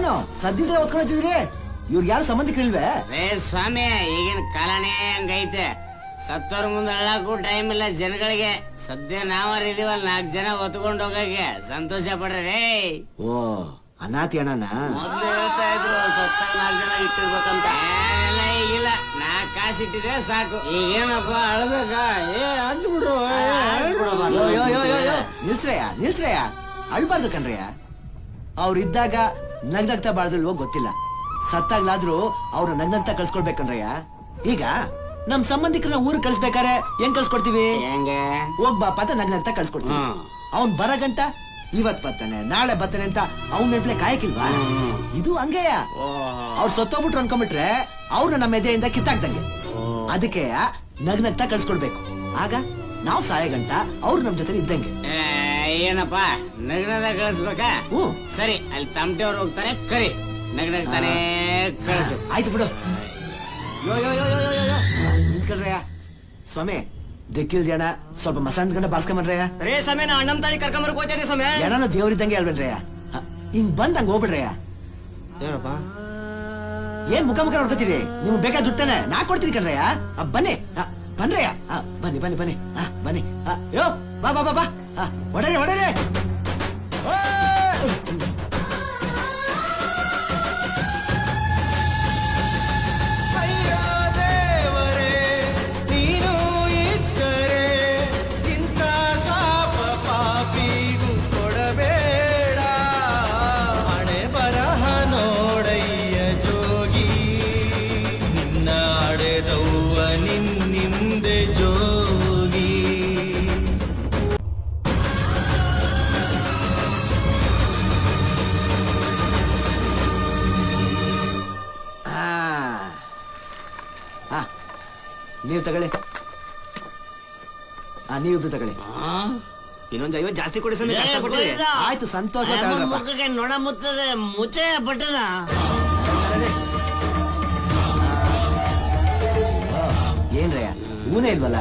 ಏನು ಸದ್ದಿದ್ರೆ ಒತ್ಕೊಳ್ತಿದ್ರಿ? ಇವ್ರು ಯಾರು ಸಂಬಂಧಿಕರಿಲ್ವೇ? ರೇ ಸ್ವಾಮಿ, ಈಗಿನ ಕಾಲನೇ ಹಂಗೈತೆ. ಸತ್ತೋರ್ ಮುಂದೆ ಅಳ್ಳಕ್ಕೂ ಟೈಮ್ ಇಲ್ಲ ಜನಗಳಿಗೆ. ಸದ್ಯ ನಾವರಿದೀವಲ್ಲ 4 ಜನ ಹೊತ್ಕೊಂಡು ಹೋಗಕ್ಕೆ. ಸಂತೋಷ ಪಡ್ರಿ. ಓ, ಅನಾಥಿ ಅಣ್ಣನ ಮೊದ್ಲು ಹೇಳ್ತಾ ಇದ್ರು ಸತ್ತಾಗ 4 ಜನ ಇಟ್ಟಿರ್ಬೇಕಂತ. ಎಲ್ಲ ಈಗಿಲ್ಲ, 4 ಕಾಸು ಇಟ್ಟಿದ್ರೆ ಸಾಕು. ಈಗೇನಪ್ಪ ಅಳ್ಬೇಕಾ? ಹಚ್ಬಿಡು. ನಿಲ್ಸ್ರಯ್ಯ, ಅಳ್ಬಾರ್ದು ಕಣ್ರಯ್ಯ. ಅವ್ರಿದ್ದಾಗ ನಗ್ನಗ್ತಾ ಬಾಳ್ದಲ್ವೋ ಗೊತ್ತಿಲ್ಲ, ಸತ್ತಾಗ್ಲಾದ್ರೂ ಅವ್ರು ನಗ್ನಗ್ತಾ ಕಳ್ಸ್ಕೊಡ್ಬೇಕನ್ರಯ್ಯ. ಈಗ ನಮ್ ಸಂಬಂಧಿಕರನ್ನ ಊರು ಕಳ್ಸ್ಬೇಕಾರೆ ಹೆಂಗ್ ಕಳ್ಸ್ಕೊಡ್ತೀವಿ? ಹೆಂಗೆ? ಹೋಗ್ಬಾಪ ಅಂತ ನಗ್ನಗ್ತಾ ಕಳ್ಸ್ಕೊಡ್ತೀವಿ. ಅವ್ನ್ ಬರ ಗಂಟ ಇವತ್ ಬರ್ತಾನೆ ನಾಳೆ ಬರ್ತಾನೆ ಅಂತ ಅವ್ನ ನೆನ್ಪ್ಲೆ ಕಾಯಕಿಲ್ವಾ? ಇದು ಹಂಗೆಯ. ಅವ್ರು ಸತ್ತೋಗ್ಬಿಟ್ರು ಅನ್ಕೊಂಡ್ಬಿಟ್ರೆ ಅವ್ರನ್ನ ನಮ್ಮ ಎದೆಯಿಂದ ಕಿತ್ತಾಕ್ದಂಗೆ. ಅದಕ್ಕೆ ನಗ್ನಗ್ತಾ ಕಳ್ಸ್ಕೊಡ್ಬೇಕು. ಆಗ ನಾವ್ ಸಾಯ ಗಂಟ ಅವ್ರು ನಮ್ ಜೊತೆ ಇದ್ದಂಗೆ. ಏನಪ್ಪ ನಗ್ನದ ಕಳಿಸ್ಬೇಕಾ? ಸರಿ, ಅಲ್ಲಿ ತಮಟೆ ಅವ್ರು ಹೋಗ್ತಾರೆ, ಕರಿ. ನಗ್ನಗ್ತಾನೆ ಕಳಿಸು. ಆಯ್ತು ಬಿಡು. ನಿಂತ್ಕೊಳ್ರಯ್ಯ. ಸ್ವಾಮಿ, ದಿಕ್ಕಿಲ್ ಜನ ಸ್ವಲ್ಪ ಮಸಾಣ್ ಗಂಡ ಬಾರ್ಸ್ಕೊಂಬನ್ರಯ್ಯ. ರೇ ಸಮಯ ನಾ ಅಣ್ಣಮ್ ತಾಯಿ ಕರ್ಕೊಂಬರ್ಕ್ ಹೋಗ್ತೇನೆ ಸಮಯ. ಜನನು ದೇವ್ರಿದ್ದಂಗೆ ಹೇಳ್ಬೇಡ್ರಯ್ಯ. ಹಿಂಗ್ ಬಂದಂಗ ಹೋಗ್ಬಿಡ್ರಯ್ಯ. ಏನಪ್ಪ ಏನ್ ಮುಖ ನೋಡ್ಕೊತೀರಿ? ನಿಮ್ಗೆ ಬೇಕಾದ ದುಡ್ತಾನೆ ನಾ ಕೊಡ್ತೀನಿ ಕಣ್ರಯ್ಯ. ಬನ್ನಿ ಬನ್ರಯ್ಯ. ಬನ್ನಿ ಬನ್ನಿ ಬನ್ನಿ ಬನ್ನಿ. ಯೋ ಬಾ ಬಾ ಬಾ ಬಾ. ಹೊಡರೆ ಹೊಡರೆ. ನೀವು ತಗೊಳ್ಳಿ. ನೀವಿಬ್ರು ತಗೊಳ್ಳಿ. ಇನ್ನೊಂದು 50 ಜಾಸ್ತಿ ಕೊಡಿ ಸಮಯ. ಆಯ್ತು, ಸಂತೋಷ. ಮುಖಕ್ಕೆ ನೊಣ ಮುತ್ತದೆ, ಮುಚ್ಚೆ ಬಟ್ಟನ. ಏನ್ರಯ್ಯ ಊನೇ ಇಲ್ವಲ್ಲ?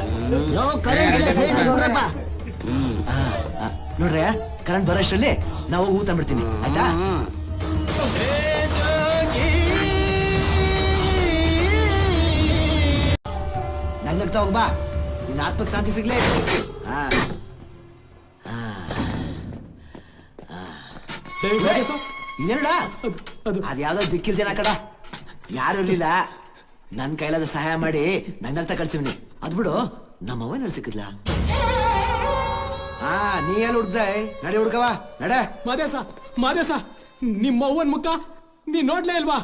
ನೋಡ್ರಯ್ಯ, ಕರೆಂಟ್ ಬರೋಷ್ಟರಲ್ಲಿ ನಾವು ಹೂ ತಂದ್ಬಿಡ್ತೀನಿ, ಆಯ್ತಾ? ನಗ್ನಗ್ತಾ ಹೋಗ್ಬಾ, ನಿನ್ನ ಆತ್ಮಕ್ಕೆ ಶಾಂತಿ ಸಿಗ್ಲೇ. ಇದೇನಡ ಅದ್ಯಾವ್ದೋ ದಿಕ್ಕಿಲ್ ಜನ ಕಡ, ಯಾರು ಇರ್ಲಿಲ್ಲ. ನನ್ ಕೈಲಾದ ಸಹಾಯ ಮಾಡಿ ನಗ್ನಗ್ತಾ ಕಳ್ಸಿವ್ನಿ. ಅದ್ ಬಿಡು, ನಮ್ಮವ್ವ ನಡ್ ಸಿಕ್ಕಿದ್ಲ. ನೀ ಎಲ್ಲಿ ಹುಡ್ದೆ? ನಡಿ ಹುಡ್ಕವ, ನಡೆ. ಮಾದೇಸ, ನಿಮ್ಮವ್ವನ್ ಮುಖ ನೀ ನೋಡ್ಲೇ ಇಲ್ವಾ?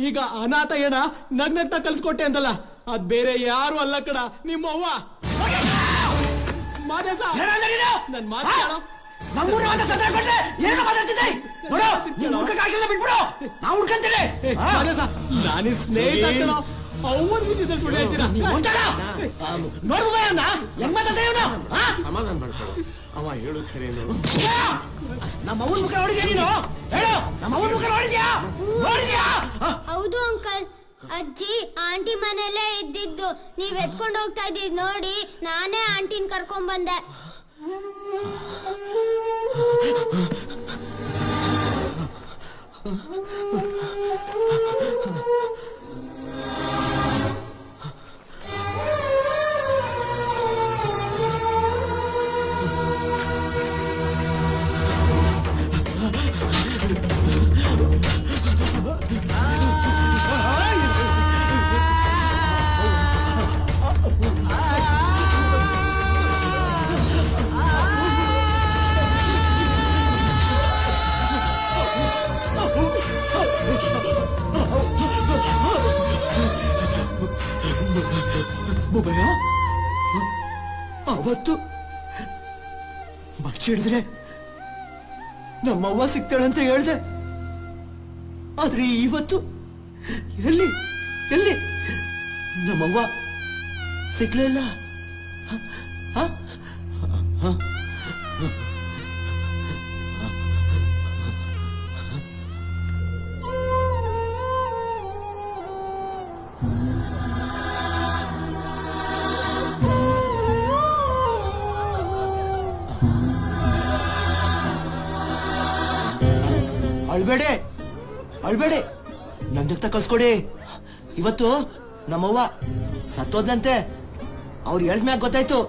ಈಗ ಅನಾಥ ಏನ ನಗ್ನಗ್ತಾ ಕಲ್ಸ್ಕೊಟ್ಟೆ ಅಂತಲ್ಲ, ಅದ್ ಬೇರೆ ಯಾರು ಅಲ್ಲ ಕಡ, ನಿಮ್ಮವ್ವ. ಮಾದೇಸ, ನನ್ ಮಾತಾಡೋ. ನಾನೇ ಸ್ನೇಹಿತ ಕಣ, ಅವ್ರ ಸುಳ್ಳು ಹೇಳ್ತೀರಾ? ಸಮಾಧಾನ ಮಾಡ್ಕೊಳ್ಳೋ. ಅವ ಹೇಳು ಖರೇನು. ನಮ್ಮ ಅವ್ನ ಮುಖ ನೋಡಿದ್ಯಾ ನೀನು? ಹೇಳು, ನಮ್ಮ ಅವ್ನ ಮುಖ ನೋಡಿದ್ಯಾ? ಹೌದು ಅಂಕಲ್. ಅಜ್ಜಿ ಆಂಟಿ ಮನೆಯಲ್ಲೇ ಇದ್ದಿದ್ದು. ನೀವ್ ಎತ್ಕೊಂಡು ಹೋಗ್ತಾ ಇದ್ದಿದ್ ನೋಡಿ ನಾನೇ ಆಂಟಿನ್ ಕರ್ಕೊಂಡ್ ಬಂದೆ. ಭಯ ಅವತ್ತು ಮಚ್ಚಿ ಹಿಡಿದ್ರೆ ನಮ್ಮವ್ವ ಸಿಗ್ತಾಳಂತ ಹೇಳ್ದೆ. ಆದ್ರೆ ಇವತ್ತು ಎಲ್ಲಿ ಎಲ್ಲಿ ನಮ್ಮವ್ವ ಸಿಗ್ಲೇ ಇಲ್ಲ. ಅಳ್ಬೇಡಿ, ಅಳ್ಬೇಡಿ ನಗ್ನಗ್ತಾ ಕಳ್ಸ್ಕೊಡಿ. ಇವತ್ತು ನಮ್ಮವ್ವ ಸತ್ತೋದ್ಲಂತೆ. ಅವ್ರು ಹೇಳ್ದ್ಮ್ಯಾಗ ಗೊತ್ತಾಯ್ತು.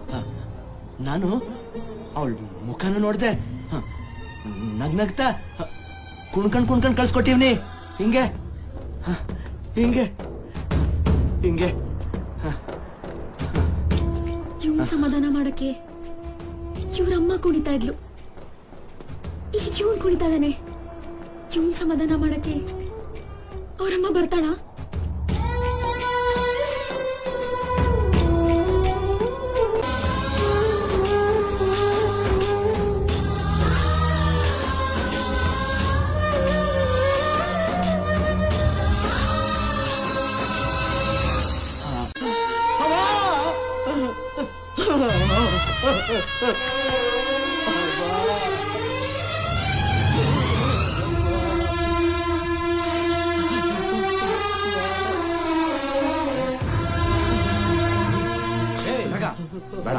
ನಾನು ಅವಳ ಮುಖನ ನೋಡ್ದೆ. ನಗ್ನಗ್ತಾ ಕುಣ್ಕೊಂಡ್ ಕಳ್ಸ್ಕೊಟ್ಟಿವ್ನಿ. ಹಿಂಗೆ ಹಿಂಗೆ ಹಿಂಗೆ. ಇವ್ನ್ ಸಮಾಧಾನ ಮಾಡಕ್ಕೆ ಇವ್ರಮ್ಮ ಕುಣಿತಾ ಇದ್ಲು, ಈಗ ಇವನ್ ಕುಣಿತಾ ಇದ್ದಾನೆ. ಇವನ್ ಸಮಾಧಾನ ಮಾಡಕ್ಕೆ ಅವ್ರಮ್ಮ ಬರ್ತಾಳ? ಬೇಡ,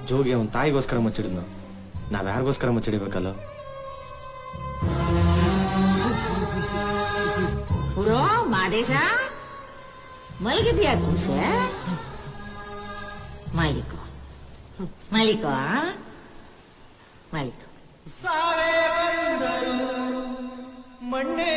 ಜೋಗಿ ಅವನ್ ತಾಯಿಗೋಸ್ಕರ ಮುಚ್ಚಿಡಿದ್ನು, ನಾವ್ ಯಾರಿಗೋಸ್ಕರ ಮುಚ್ಚಿಡಿಬೇಕಲ್ಲ? ಪುರೋ ಮಾದೇಶ ಮಲಗಿದ್ಯಾ ಕುಂಸೆ? ಮಾಲಿಕೋ ಮಾಲಿಕೋ ಮಾಲಿಕೋ. ಮಣ್ಣೆ